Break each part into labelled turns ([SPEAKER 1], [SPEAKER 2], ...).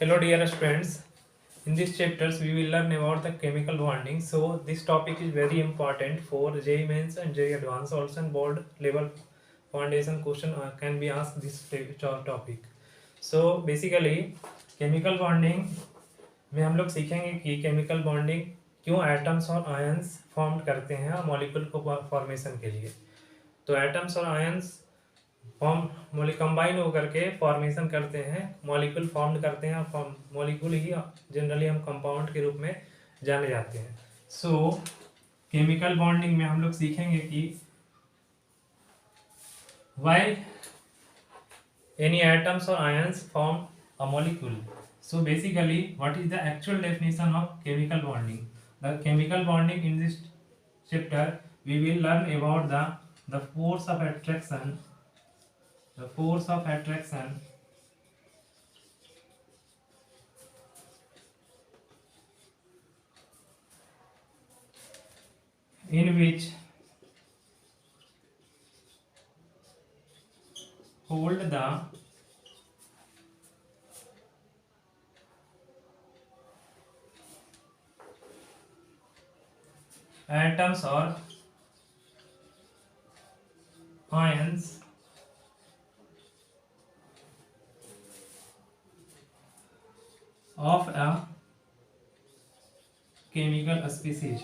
[SPEAKER 1] Hello dear students, in this chapters we will learn about the chemical bonding. So this topic is very important for JEE Mains and JEE Advanced. Also and board level foundation question can be asked this topic. So basically chemical bonding में हम लोग सीखेंगे कि chemical bonding क्यों atoms और ions form करते हैं molecule को फॉर्मेशन के लिए। तो एटम्स और आयंस फॉर्म कंबाइन होकर के फॉर्मेशन करते हैं, मॉलिक्यूल फॉर्म करते हैं। मॉलिक्यूल ही जनरली हम कंपाउंड के रूप में जाने जाते हैं। सो केमिकल बॉन्डिंग में हम लोग सीखेंगे कि व्हाई एनी एटम्स और ions form a molecule. So basically what is the actual definition of chemical bonding. The chemical bonding in this chapter we will learn about the force of attraction, the force of attraction in which hold the atoms or ions of a chemical species.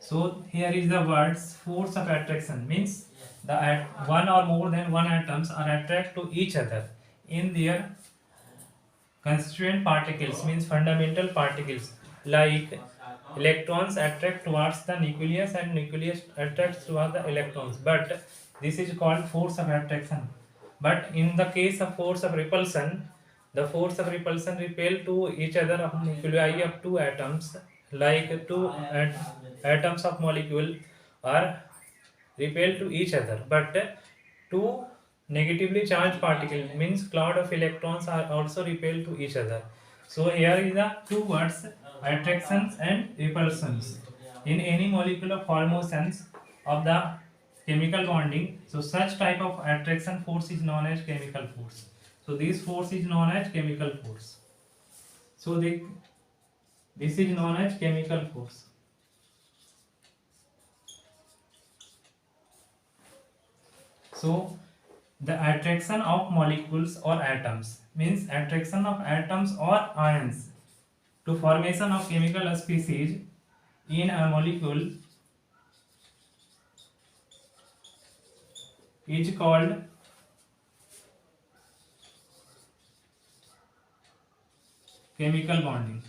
[SPEAKER 1] So here is the words force of attraction means the one or more than one atoms are attract to each other in their constituent particles means fundamental particles, like electrons attract towards the nucleus and nucleus attracts towards the electrons, but this is called force of attraction. But in the case of force of repulsion, the force of repulsion repel to each other of nuclei of two atoms, like two atoms of molecule are repel to each other, but two negatively charged particles means cloud of electrons are also repelled to each other. So here is the two words attractions and repulsions in any molecular formations of the chemical bonding. So such type of attraction force is known as chemical force. So this force is known as chemical force. So this is known as chemical force. So the attraction of molecules or atoms means attraction of atoms or ions to formation of chemical species in a molecule is called chemical bonding.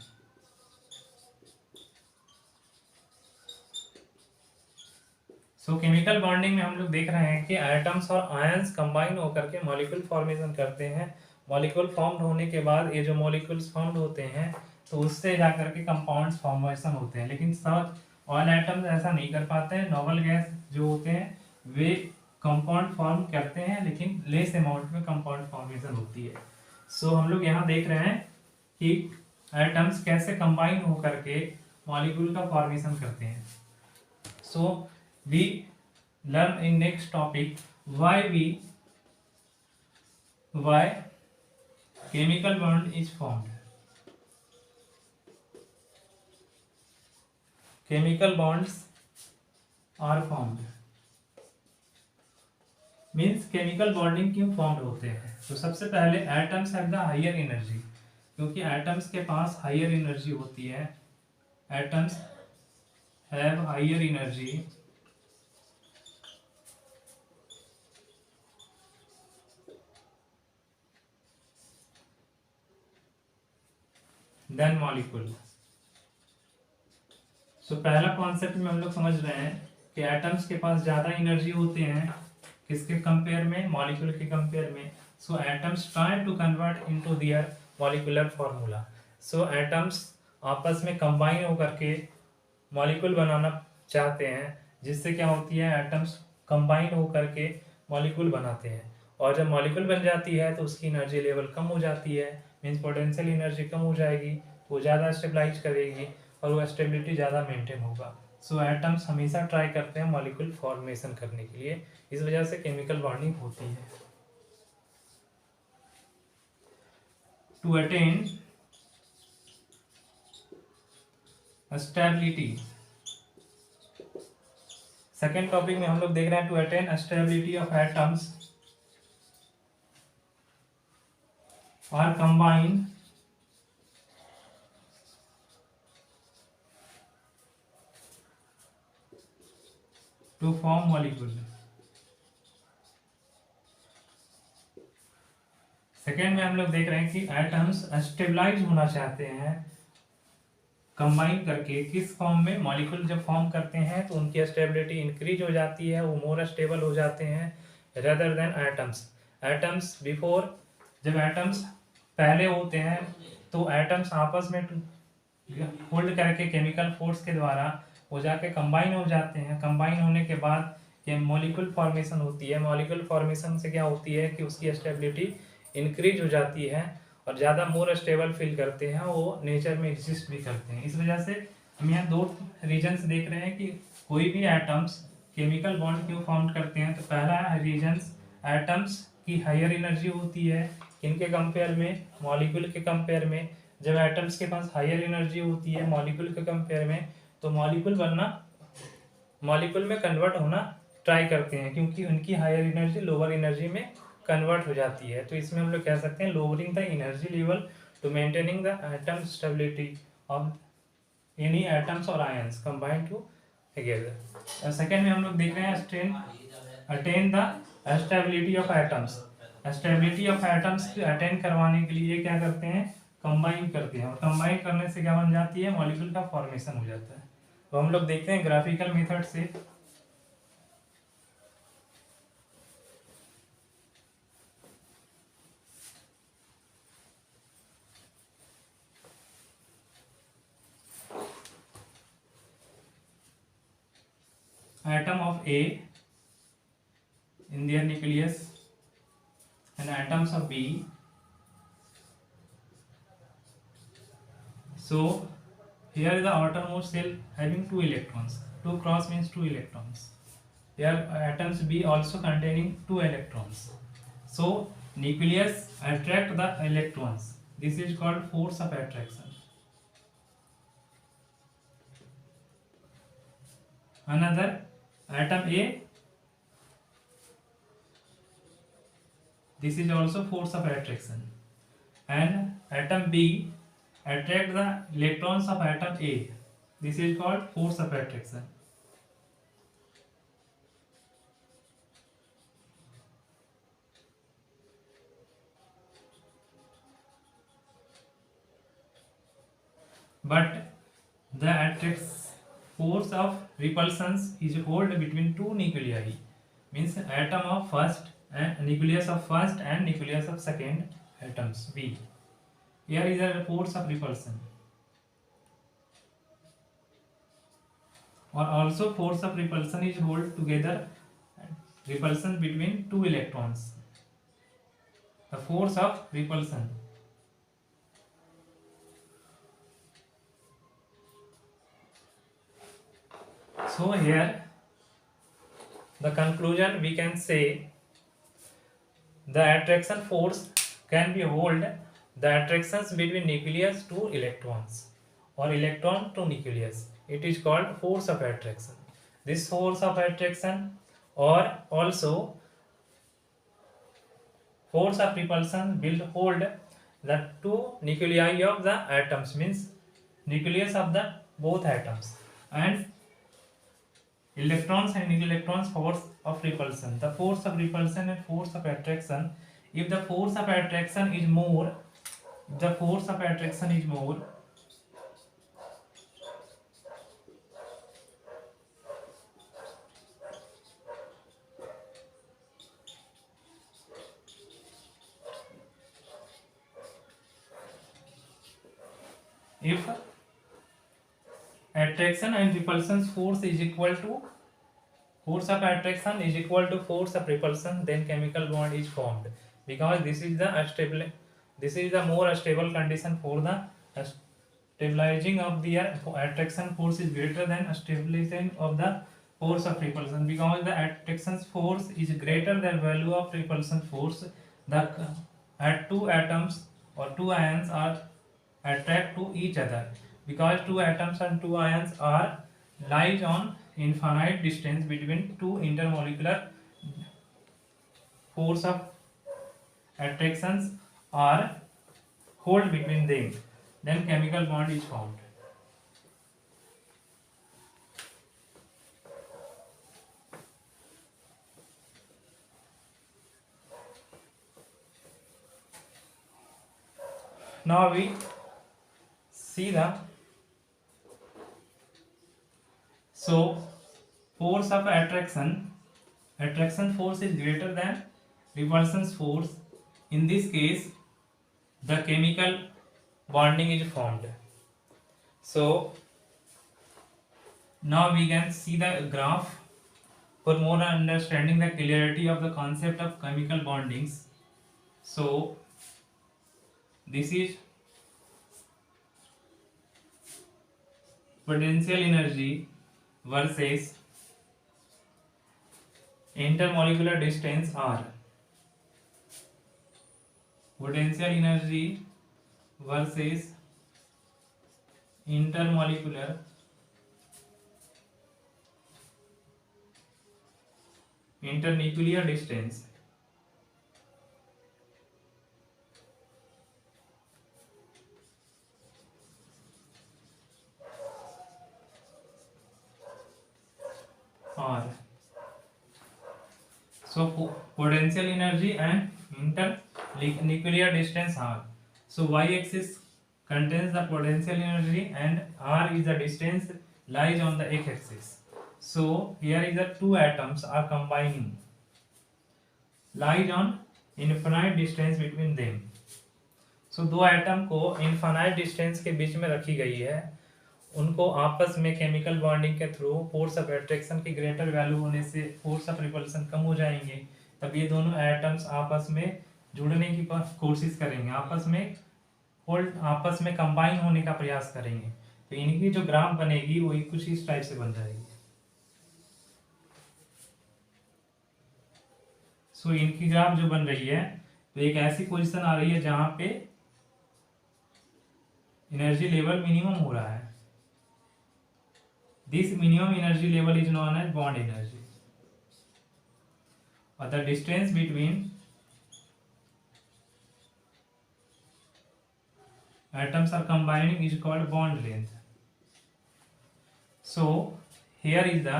[SPEAKER 1] So chemical bonding में हम लोग देख रहे हैं कि atoms और ions combine होकर के मॉलिक्यूल फॉर्मेशन करते हैं। मॉलिक्यूल फॉर्म्ड होने के बाद ये जो मॉलिक्यूल्स फॉर्म्ड होते हैं तो उससे जाकर के कंपाउंड्स फॉर्मेशन होते हैं, लेकिन सब ऑल एटम्स ऐसा नहीं कर पाते हैं। नॉर्मल गैस जो होते हैं वे कंपाउंड फॉर्म करते हैं, लेकिन लेस अमाउंट में कंपाउंड फॉर्मेशन होती है। सो हम लोग यहाँ देख रहे हैं कि एटम्स कैसे कंबाइन होकर के मॉलिक्यूल का फॉर्मेशन करते हैं। सो we learn in next topic why chemical bond is formed. Chemical bonds are formed means chemical bonding क्यों formed होते हैं। तो सबसे पहले atoms have the higher energy, क्योंकि atoms के पास higher energy होती है। atoms have higher energy than molecule. So पहला कॉन्सेप्ट में हम लोग समझ रहे हैं कि एटम्स के पास ज़्यादा एनर्जी होते हैं किसके कंपेयर में, मॉलिक्यूल के कंपेयर में। So atoms try to convert into their molecular formula. So atoms आपस में कंबाइन होकर के मॉलिक्यूल बनाना चाहते हैं, जिससे क्या होती है एटम्स कंबाइन होकर के मॉलिक्यूल बनाते हैं, और जब मॉलिक्यूल बन जाती है तो उसकी एनर्जी लेवल कम हो जाती है, मीन्स पोटेंशियल एनर्जी कम हो जाएगी, वो ज़्यादा स्टेबलाइज करेगी और वो स्टेबिलिटी ज़्यादा मेंटेन होगा। सो एटम्स हमेशा ट्राई करते हैं मॉलिक्यूल फॉर्मेशन करने के लिए, इस वजह से केमिकल बॉन्डिंग होती है। to attain stability. Second topic में हम लोग देख रहे हैं to attain stability of atoms और combine to form molecule. Second में हम लोग देख रहे हैं कि एटम्स स्टेबलाइज होना चाहते हैं कंबाइन करके किस फॉर्म में, मॉलिक्यूल जब फॉर्म करते हैं तो उनकी स्टेबिलिटी इंक्रीज हो जाती है, वो मोर स्टेबल हो जाते हैं rather than atoms. Atoms before, जब एटम्स पहले होते हैं तो एटम्स आपस में होल्ड करके केमिकल फोर्स के द्वारा वो जाके कंबाइन हो जाते हैं। कंबाइन होने के बाद ये मॉलिक्यूल फॉर्मेशन होती है। मॉलिक्यूल फॉर्मेशन से क्या होती है कि उसकी स्टेबिलिटी इंक्रीज हो जाती है और ज़्यादा मोर स्टेबल फील करते हैं, वो नेचर में एग्जिस्ट भी करते हैं। इस वजह से हम यहाँ दो रीजन्स देख रहे हैं कि कोई भी एटम्स केमिकल बॉन्ड क्यों फॉर्म करते हैं। तो पहला रीजन्स, एटम्स की हायर एनर्जी होती है इनके कंपेयर में, मॉलिक्यूल के कंपेयर में। जब एटम्स के पास हायर एनर्जी होती है मॉलिक्यूल के कंपेयर में तो मॉलिक्यूल में कन्वर्ट होना ट्राई करते हैं, क्योंकि उनकी हायर एनर्जी लोअर एनर्जी में कन्वर्ट हो जाती है। तो इसमें हम लोग कह सकते हैं lowering the energy level to maintaining the atom stability of any atoms और आयंस कंबाइंड टुगेदर। सेकेंड में हम लोग देख रहे हैं attain the stability of atoms. Stability of atoms attain करवाने के लिए क्या करते हैं, कंबाइन करते हैं, और कंबाइन करने से क्या बन जाती है, मॉलिक्यूल का फॉर्मेशन हो जाता है। तो हम लोग देखते हैं ग्राफिकल मेथड से। Atom of A in their nucleus and atoms of B. So here is the outermost shell having 2 electrons. 2 cross means 2 electrons. Here atoms B also containing 2 electrons. So nucleus attract the electrons. This is called force of attraction. Another atom A, this is also force of attraction, and atom B attract the electrons of atom A. This is called force of attraction. But the force of repulsion is held between two nuclei, means atom of first and nucleus of first and nucleus of second atoms B. Here is a force of repulsion, or also force of repulsion is hold together repulsion between two electrons. The force of repulsion. So here the conclusion we can say the attraction force can be hold the attractions between nucleus to electrons or electron to nucleus. It is called force of attraction. This force of attraction or also force of repulsion will hold the two nuclei of the atoms, means nucleus of the both atoms, and electrons and electrons force of repulsion. The force of repulsion and force of attraction, if the force of attraction is more, if attraction and repulsion force is equal to force of attraction is equal to force of repulsion, then chemical bond is formed, because this is the more stable condition for the stabilizing of the attraction force is greater than stabilizing of the force of repulsion. Because the attraction force is greater than value of repulsion force, the at two atoms or two ions are attract to each other, because two atoms and two ions are lies on infinite distance between two intermolecular force of attractions are hold between them, then chemical bond is formed. Now we see the force of attraction force is greater than repulsion force. In this case, the chemical bonding is formed. So now we can see the graph for more understanding the clarity of the concept of chemical bondings. So this is potential energy versus intermolecular distance R. Potential energy versus intermolecular internuclear distance. R. So potential energy and internuclear distance R. So y-axis contains the potential energy and R is the distance lies on the x-axis. So here is the two atoms are combining, lies on infinite distance between them. So दो atom को infinite distance के बीच में रखी गई है, उनको आपस में केमिकल बॉन्डिंग के थ्रू फोर्स ऑफ अट्रैक्शन की ग्रेटर वैल्यू होने से फोर्स ऑफ रिपल्सन कम हो जाएंगे, तब ये दोनों एटम्स आपस में जुड़ने की कोशिश करेंगे, आपस में कंबाइन होने का प्रयास करेंगे। तो इनकी जो ग्राफ बनेगी वही कुछ इस टाइप से बन जाएगी। सो इनकी ग्राफ जो बन रही है तो एक ऐसी पोजीशन आ रही है जहां पे एनर्जी लेवल मिनिमम हो रहा है। This minimum energy level is known as bond energy, और the distance between atoms are combining is called bond length. So here is the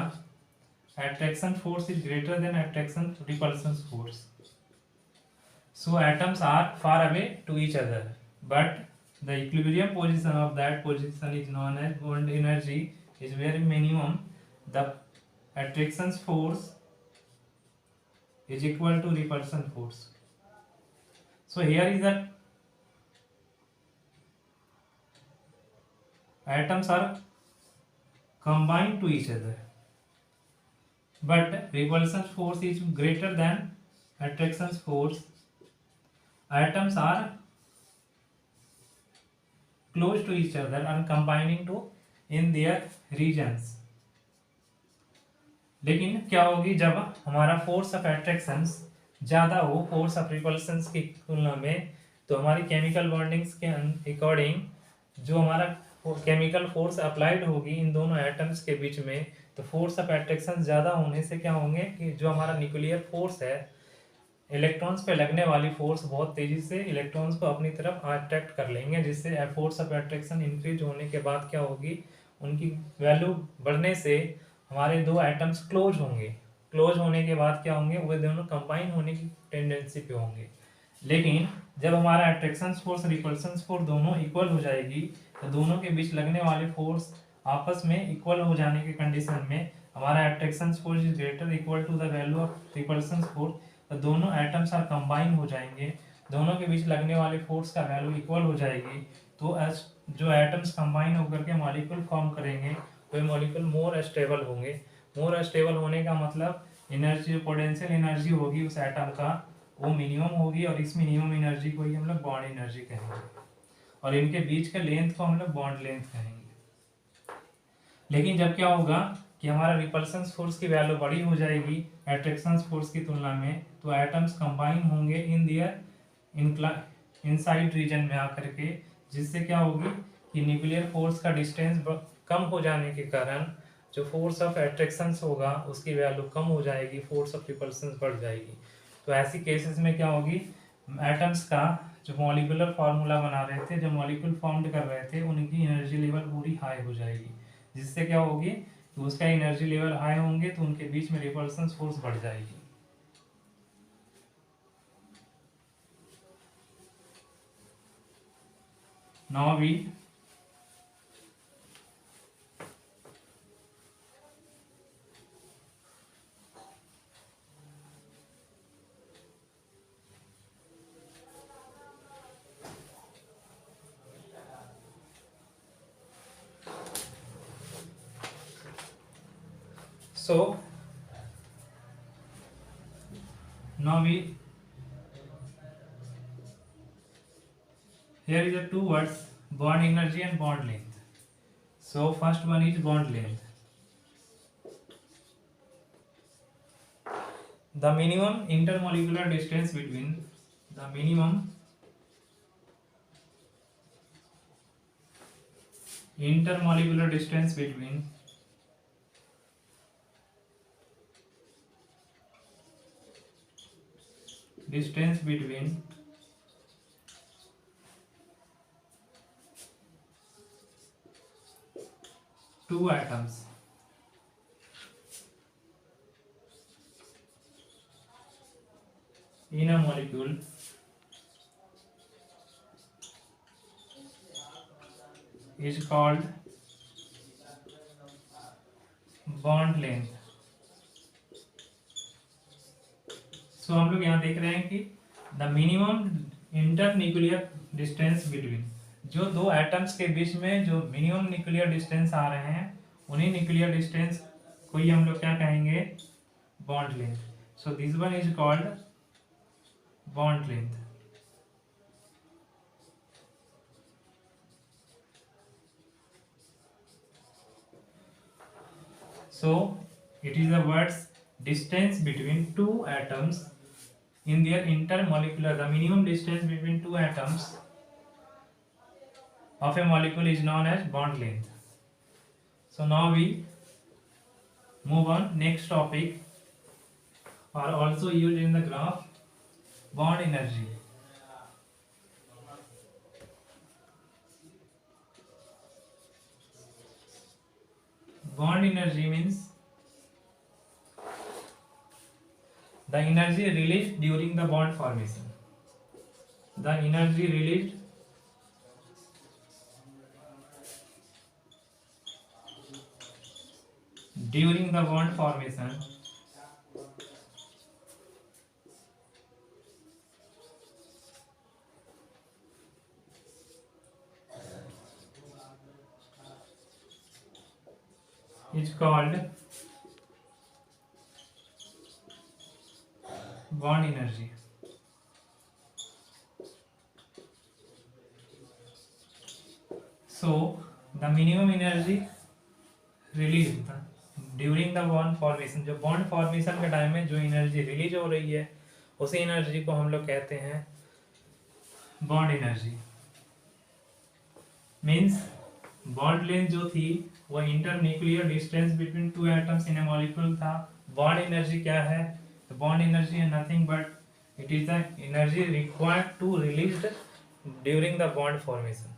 [SPEAKER 1] attraction force is greater than attraction repulsion force. So atoms are far away to each other, but the equilibrium position of that position is known as bond energy is very minimum. The attraction force is equal to repulsion force. So here is the atoms are combined to each other, but repulsion force is greater than attraction force. Atoms are close to each other and combining to in their regions. लेकिन क्या होगी जब हमारा force of attraction ज़्यादा हो force of repulsion की तुलना में, तो हमारी केमिकल बॉन्डिंग्स के अकॉर्डिंग जो हमारा केमिकल फोर्स अप्लाइड होगी इन दोनों एटम्स के बीच में, तो फोर्स ऑफ एट्रैक्शन ज़्यादा होने से क्या होंगे कि जो हमारा न्यूक्लियर फोर्स है, इलेक्ट्रॉन्स पे लगने वाली फोर्स बहुत तेज़ी से इलेक्ट्रॉन्स को अपनी तरफ अट्रैक्ट कर लेंगे, जिससे फोर्स ऑफ एट्रैक्शन इंक्रीज होने के बाद क्या होगी, उनकी वैल्यू बढ़ने से हमारे दो एटम्स क्लोज होंगे। क्लोज होने के बाद क्या होंगे, वे दोनों कंबाइन होने की टेंडेंसी पे होंगे। लेकिन जब हमारा अट्रैक्शन फोर्स रिपल्शन फोर्स दोनों इक्वल हो जाएगी, तो दोनों के बीच लगने वाले फोर्स आपस में इक्वल हो जाने के कंडीशन में हमारा attraction force is greater equal to the value of repulsion force, तो दोनों एटम्स आर कंबाइन हो जाएंगे, दोनों के बीच लगने वाले फोर्स का वैल्यू इक्वल हो जाएगी। तो जो एटम्स कंबाइन होकर के मॉलिक्यूल फॉर्म करेंगे वे मॉलिक्यूल मोर स्टेबल होंगे। मोर स्टेबल होने का मतलब एनर्जी, पोटेंशियल एनर्जी होगी उस एटम का वो मिनिमम होगी, और इस मिनिमम एनर्जी को ही हम लोग बॉन्ड एनर्जी कहेंगे, और इनके बीच के लेंथ को हम लोग बॉन्ड लेंथ कहेंगे। लेकिन जब क्या होगा कि हमारा रिपल्शन फोर्स की वैल्यू बड़ी हो जाएगी एट्रैक्शन फोर्स की तुलना में, तो एटम्स कंबाइन होंगे इन इनसाइड रीजन में आकर के, जिससे क्या होगी कि न्यूक्लियर फोर्स का डिस्टेंस कम हो जाने के कारण जो फोर्स ऑफ अट्रैक्शन होगा उसकी वैल्यू कम हो जाएगी, फोर्स ऑफ रिपल्सन बढ़ जाएगी। तो ऐसी केसेस में क्या होगी, एटम्स का जो मॉलिक्यूलर फार्मूला बना रहे थे, जो मॉलिक्यूल फॉर्म्ड कर रहे थे, उनकी एनर्जी लेवल पूरी हाई हो जाएगी, जिससे क्या होगी कि उसका एनर्जी लेवल हाई होंगे तो उनके बीच में रिपल्सन फोर्स बढ़ जाएगी। Now we so now we here is the two words, bond energy and bond length. So first one is bond length. The minimum intermolecular distance between the minimum intermolecular distance between two atoms in a molecule is called bond length. So हम लोग यहाँ देख रहे हैं कि the minimum inter nuclear distance between, जो दो atoms के बीच में जो मिनिमम न्यूक्लियर डिस्टेंस आ रहे हैं, उन्हीं न्यूक्लियर डिस्टेंस को ही हम लोग क्या कहेंगे, bond length. So this one is called bond length. So it is the words distance between two atoms in their intermolecular, the minimum distance between two atoms of a molecule is known as bond length. So now we move on. Next topic are also used in the graph, bond energy. Bond energy means the energy released during the bond formation. The energy released during the bond formation is called bond energy. So the minimum energy released during the bond formation, जो bond formation के time में जो energy release हो रही है, उसी energy को हम लोग कहते हैं bond energy. Means bond length जो थी वो inter nuclear distance between two atoms in a molecule था. बॉन्ड एनर्जी क्या है, बॉन्ड एनर्जी है nothing but it is the energy required to released during the bond formation.